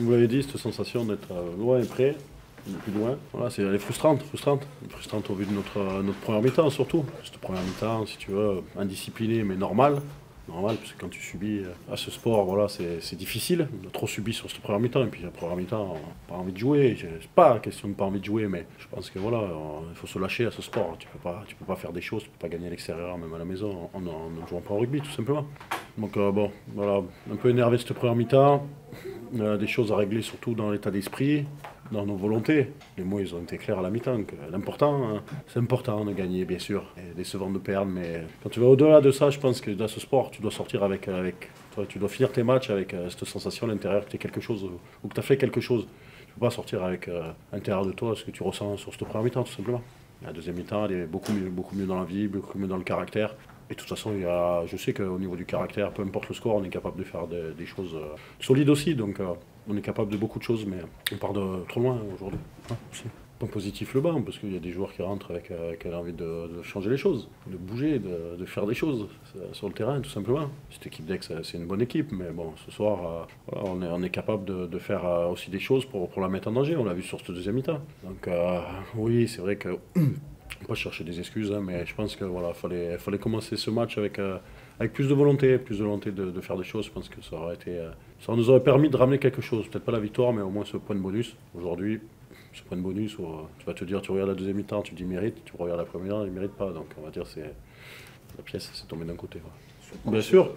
Vous l'avez dit, cette sensation d'être loin et près, plus loin, voilà, elle est frustrante, frustrante au vu de notre première mi-temps surtout. Cette première mi-temps, si tu veux, indisciplinée mais normale. Normal, parce que quand tu subis à ce sport, voilà, c'est difficile. On a trop subi sur cette première mi-temps, et puis la première mi-temps, on n'a pas envie de jouer. C'est pas question de pas envie de jouer, mais je pense que voilà, il faut se lâcher à ce sport. Tu peux pas faire des choses, tu peux pas gagner à l'extérieur, même à la maison, en ne jouant pas au rugby, tout simplement. Donc bon, voilà, un peu énervé de cette première mi-temps. Des choses à régler surtout dans l'état d'esprit, dans nos volontés. Les mots, ils ont été clairs à la mi-temps. L'important, hein, c'est important de gagner, bien sûr. Et décevant de perdre, mais quand tu vas au-delà de ça, je pense que dans ce sport, tu dois sortir tu dois finir tes matchs avec cette sensation à l'intérieur que tu es quelque chose, ou que tu as fait quelque chose. Tu ne peux pas sortir avec à l'intérieur de toi ce que tu ressens sur cette première mi-temps, tout simplement. La deuxième mi-temps, elle est beaucoup mieux dans la vie, beaucoup mieux dans le caractère. Et de toute façon, je sais qu'au niveau du caractère, peu importe le score, on est capable de faire des choses solides aussi. Donc on est capable de beaucoup de choses, mais on part de trop loin aujourd'hui. Hein, aussi. Point positif le banc, parce qu'il y a des joueurs qui rentrent avec l'envie de changer les choses, de bouger, de faire des choses sur le terrain, tout simplement. Cette équipe d'Aix, c'est une bonne équipe, mais bon, ce soir, voilà, on est capable de faire aussi des choses pour la mettre en danger. On l'a vu sur cette deuxième mi-temps. Donc oui, c'est vrai que... On peut chercher des excuses, hein, mais je pense que voilà, fallait commencer ce match avec plus de volonté, de faire des choses. Je pense que ça nous aurait permis de ramener quelque chose. Peut-être pas la victoire, mais au moins ce point de bonus. Aujourd'hui, ce point de bonus, tu vas te dire, tu regardes la deuxième mi-temps, tu dis mérite, tu regardes la première, il mérite pas. Donc on va dire la pièce s'est tombée d'un côté. Voilà. Bien sûr,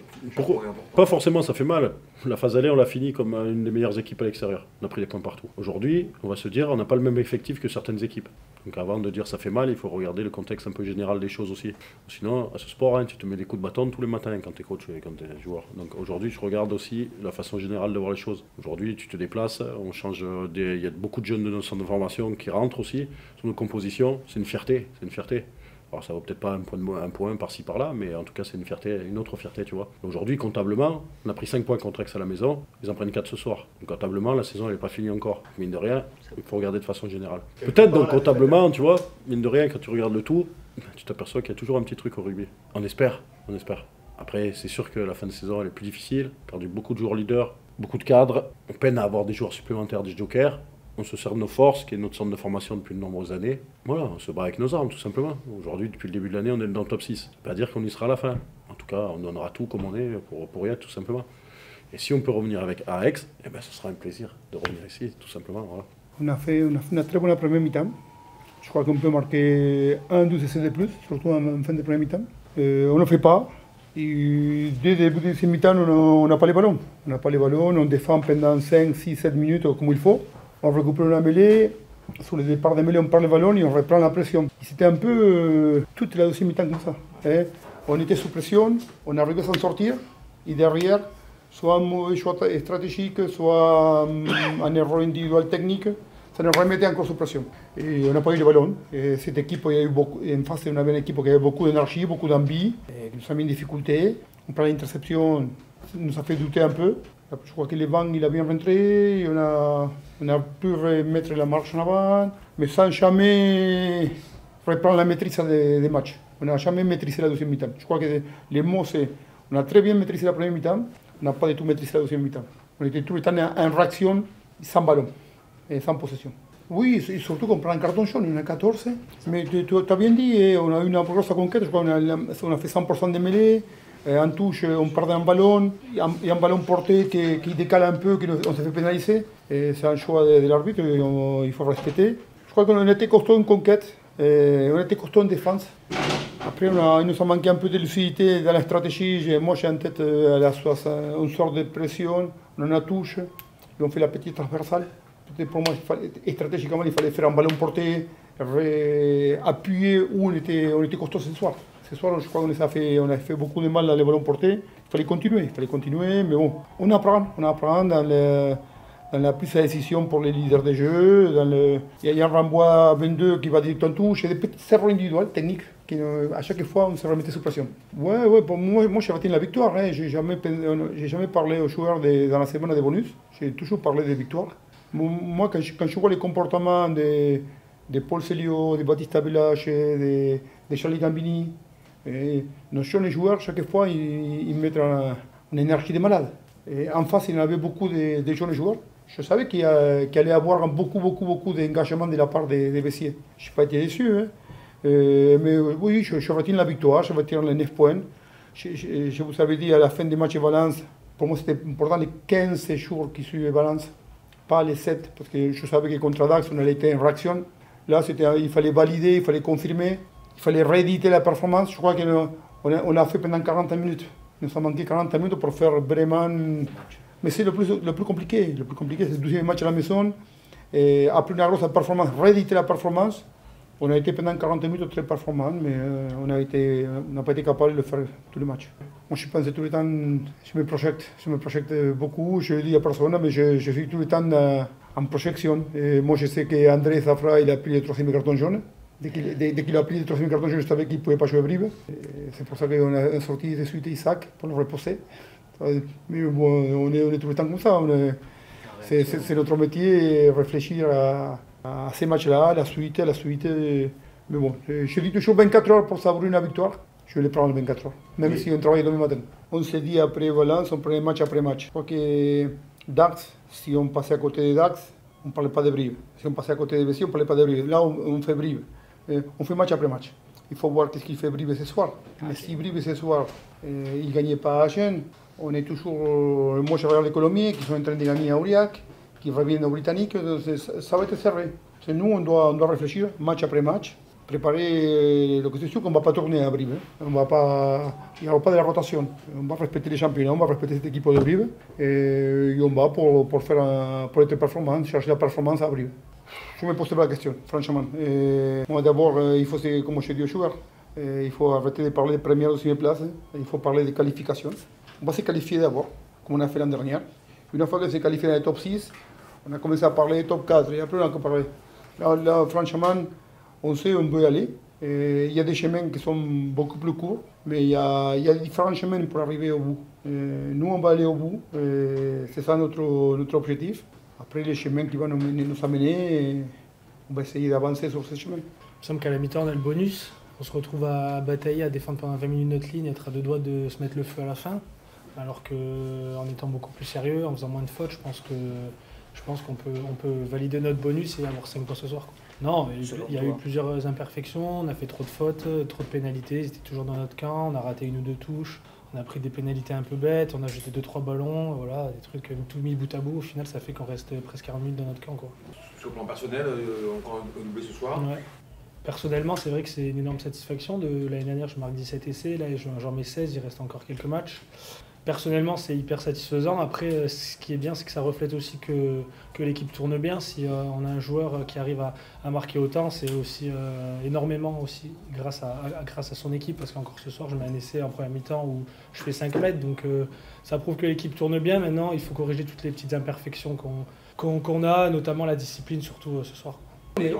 pas forcément ça fait mal. La phase aller, on l'a fini comme une des meilleures équipes à l'extérieur. On a pris des points partout. Aujourd'hui, on va se dire, on n'a pas le même effectif que certaines équipes. Donc avant de dire ça fait mal, il faut regarder le contexte un peu général des choses aussi. Sinon, à ce sport, hein, tu te mets des coups de bâton tous les matins quand tu es coach et quand tu es joueur. Donc aujourd'hui, je regarde aussi la façon générale de voir les choses. Aujourd'hui, tu te déplaces, on change il y a beaucoup de jeunes de notre centre de formation qui rentrent aussi sur nos compositions. C'est une fierté, c'est une fierté. Alors ça vaut peut-être pas un point par-ci par-là, mais en tout cas c'est une autre fierté, tu vois. Aujourd'hui, comptablement, on a pris 5 points contre Aix à la maison, ils en prennent 4 ce soir. Donc comptablement, la saison n'est pas finie encore. Mine de rien, il faut regarder de façon générale. Peut-être donc comptablement, tu vois, mine de rien, quand tu regardes le tout, tu t'aperçois qu'il y a toujours un petit truc au rugby. On espère. Après, c'est sûr que la fin de saison elle est plus difficile, on a perdu beaucoup de joueurs leaders, beaucoup de cadres, on peine à avoir des joueurs supplémentaires, des jokers. On se sert de nos forces, qui est notre centre de formation depuis de nombreuses années. Voilà, on se bat avec nos armes, tout simplement. Aujourd'hui, depuis le début de l'année, on est dans le top 6. Ça ne veut pas dire qu'on y sera à la fin. En tout cas, on donnera tout comme on est pour y être, tout simplement. Et si on peut revenir avec AX, eh ben, ce sera un plaisir de revenir ici, tout simplement. Voilà. On a fait une très bonne première mi-temps. Je crois qu'on peut marquer 1-12 essais de plus, surtout en fin de première mi-temps. On ne le fait pas. Et dès le début de cette mi-temps, on n'a pas les ballons. On n'a pas les ballons, on défend pendant 5, 6, 7 minutes comme il faut. On récupère la mêlée, sur le départ de mêlée, on prend le ballon et on reprend la pression. C'était un peu toute la deuxième mi-temps comme ça. Hein. On était sous pression, on arrivait à s'en sortir, et derrière, soit un mauvais choix stratégique, soit un erreur individuel technique, ça nous remettait encore sous pression. Et on n'a pas eu le ballon. Et cette équipe, il y a eu beaucoup, en face, on avait une équipe qui avait beaucoup d'énergie, beaucoup d'envie, qui nous a mis en difficulté. On prend l'interception, ça nous a fait douter un peu. Je crois que le vent il a bien rentré, et on a pu remettre la marche en avant, mais sans jamais reprendre la maîtrise des matchs. On n'a jamais maîtrisé la deuxième mi-temps. Je crois que les mots, c'est on a très bien maîtrisé la première mi-temps, on n'a pas du tout maîtrisé la deuxième mi-temps. On était tout le temps en réaction, sans ballon, et sans possession. Oui, et surtout qu'on prend un carton jaune, on a 14, mais tu as bien dit, on a eu une grosse conquête, je crois qu'on a fait 100% de mêlée. En touche, on perd un ballon, et un ballon porté qui décale un peu, on se fait pénaliser. C'est un choix de l'arbitre, il faut respecter. Je crois qu'on était costaud en conquête, on était costaud en défense. Après, il nous a manqué un peu de lucidité dans la stratégie. Moi, j'ai en tête une sorte de pression, on a touche, et on fait la petite transversale. Pour moi, stratégiquement, il fallait faire un ballon porté, appuyer où on était costaud ce soir. Ce soir, je crois qu'on a fait beaucoup de mal dans les ballons portés. Il fallait continuer, mais bon, on apprend dans la prise de décision pour les leaders de jeu. Il y a un renvoi 22 qui va direct en touche, et des petits erreurs individuels, techniques, qui à chaque fois on se remettait sous pression. Ouais, pour moi j'ai retenu la victoire. Hein. J'ai jamais parlé aux joueurs dans la semaine de bonus, j'ai toujours parlé de victoire. Moi, quand je vois les comportements de Paul Célio, de Baptiste Village, de Charlie Gambini, nos jeunes joueurs, chaque fois, ils mettent une énergie de malade. Et en face, il y en avait beaucoup de jeunes joueurs. Je savais qu'il allait y avoir beaucoup d'engagement de la part des vestiaires. Je n'ai pas été déçu. Hein. Mais oui, je retiens la victoire, je retiens les 9 points. Je vous avais dit à la fin du match de Valence, pour moi c'était important les 15 jours qui suivaient Valence, pas les 7, parce que je savais que contre Dax on allait être en réaction. Là, il fallait valider, il fallait confirmer, il fallait rééditer la performance. Je crois qu'on a fait pendant 40 minutes. Il nous a manqué 40 minutes pour faire vraiment. Mais c'est le plus compliqué. Le plus compliqué, c'est le 12e match à la maison. Et après une grosse performance, rééditer la performance. On a été pendant 40 minutes très performant, mais on n'a pas été capable de le faire tous les matchs. Moi, je pense tout le temps, je me projette beaucoup, je le dis à personne, mais je suis tout le temps en projection. Et moi, je sais qu'André Zafra, il a pris le 3e carton jaune. Dès qu'il a pris le 3e carton jaune, je savais qu'il ne pouvait pas jouer Brive. C'est pour ça qu'on a sorti de suite Isaac pour le reposer. Mais bon, on est tout le temps comme ça. C'est notre métier, réfléchir à ces matchs-là, la suite. Mais bon, je dis toujours 24 heures pour savourer une victoire. Je vais les prendre 24 heures, même si on travaille demain matin. On se dit après Valence, on prenait match après match. Je crois que Dax, si on passait à côté de Dax, on ne parlait pas de Brive. Si on passait à côté de Bessie, on ne parlait pas de Brive. Là, on fait Brive. On fait match après match. Il faut voir ce qu'il fait Brive ce soir. Mais si Brive ce soir, il ne gagnait pas à Agen, on est toujours. Moi, je regarde les Colombiens qui sont en train de gagner à Aurillac, qui reviennent aux Britanniques. Ça va être serré. Nous, on doit réfléchir match après match, préparer le que c'est sûr qu'on ne va pas tourner à Brive. Il n'y aura pas de la rotation. On va respecter les championnats, on va respecter cette équipe de Brive et on va pour être performant, chercher la performance à Brive. Je me pose pas la question, franchement. Moi, d'abord, il faut, comme je dis aux joueurs, il faut arrêter de parler de première ou deuxième place. Il faut parler de qualification. On va se qualifier d'abord, comme on a fait l'an dernier. Une fois qu'on s'est qualifié dans les top 6, on a commencé à parler des top 4 et après on a parlé. Là, franchement, on sait où on veut aller. Il y a des chemins qui sont beaucoup plus courts, mais il y a différents chemins pour arriver au bout. Nous, on va aller au bout. C'est ça notre objectif. Après, les chemins qui vont nous amener, on va essayer d'avancer sur ces chemins. Il me semble qu'à la mi-temps, on a le bonus. On se retrouve à batailler, à défendre pendant 20 minutes notre ligne, être à deux doigts de se mettre le feu à la fin. Alors qu'en étant beaucoup plus sérieux, en faisant moins de fautes, je pense qu'on peut valider notre bonus et avoir 5 points ce soir. Non, il y a eu plusieurs imperfections, on a fait trop de fautes, trop de pénalités, ils étaient toujours dans notre camp, on a raté une ou deux touches, on a pris des pénalités un peu bêtes, on a jeté 2-3 ballons, voilà, des trucs tout mis bout à bout, au final ça fait qu'on reste presque 40 minutes dans notre camp, quoi. Sur le plan personnel, encore un doublé ce soir. Ouais. Personnellement, c'est vrai que c'est une énorme satisfaction. L'année dernière, je marque 17 essais, là j'en mets 16, il reste encore quelques matchs. Personnellement, c'est hyper satisfaisant. Après, ce qui est bien, c'est que ça reflète aussi que l'équipe tourne bien. Si on a un joueur qui arrive à marquer autant, c'est aussi énormément aussi grâce à son équipe. Parce qu'encore ce soir, je mets un essai en première mi-temps où je fais 5 mètres. Donc ça prouve que l'équipe tourne bien. Maintenant, il faut corriger toutes les petites imperfections qu'on a, notamment la discipline, surtout ce soir.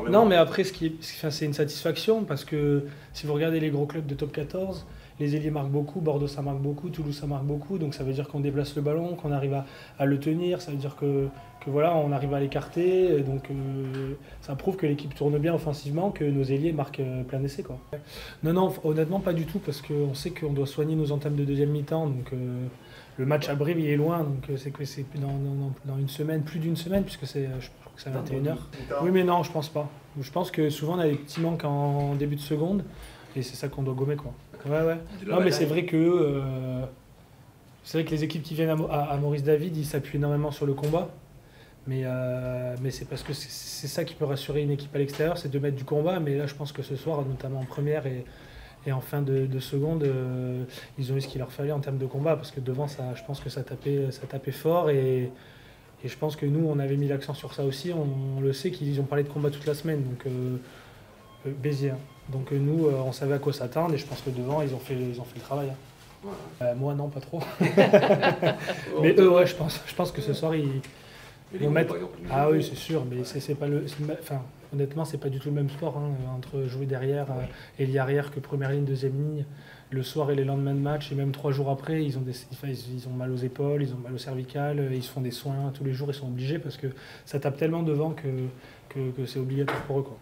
Non, mais après, c'est une satisfaction parce que si vous regardez les gros clubs de top 14, les ailiers marquent beaucoup, Bordeaux ça marque beaucoup, Toulouse ça marque beaucoup, donc ça veut dire qu'on déplace le ballon, qu'on arrive à le tenir, ça veut dire que voilà, on arrive à l'écarter, donc ça prouve que l'équipe tourne bien offensivement, que nos ailiers marquent plein d'essais, quoi. Non, honnêtement pas du tout, parce qu'on sait qu'on doit soigner nos entames de deuxième mi-temps, donc le match à Brive il est loin, donc c'est dans une semaine, plus d'une semaine, puisque je crois que c'est à 21h. Oui mais non, je pense pas. Je pense que souvent on a des petits manques en début de seconde, et c'est ça qu'on doit gommer, quoi. Ouais. Non, mais c'est vrai que les équipes qui viennent à Maurice David, ils s'appuient énormément sur le combat. Mais c'est parce que c'est ça qui peut rassurer une équipe à l'extérieur, c'est de mettre du combat. Mais là, je pense que ce soir, notamment en première et en fin de seconde, ils ont eu ce qu'il leur fallait en termes de combat. Parce que devant, je pense que ça tapait fort. Et je pense que nous, on avait mis l'accent sur ça aussi. On le sait qu'ils ont parlé de combat toute la semaine. Donc, Béziers. Donc nous, on savait à quoi s'attendre et je pense que devant, ils ont fait le travail. Ouais. Moi, non, pas trop. Mais eux, ouais, je pense que ce soir, ils vont mettre... Ah oui, c'est sûr, mais c'est pas honnêtement, c'est pas du tout le même sport, hein, entre jouer derrière et ligne arrière que première ligne, deuxième ligne. Le soir et les lendemains de match, et même 3 jours après, ils ont mal aux épaules, ils ont mal aux cervicales, ils se font des soins tous les jours, ils sont obligés parce que ça tape tellement devant que c'est obligatoire pour eux, quoi.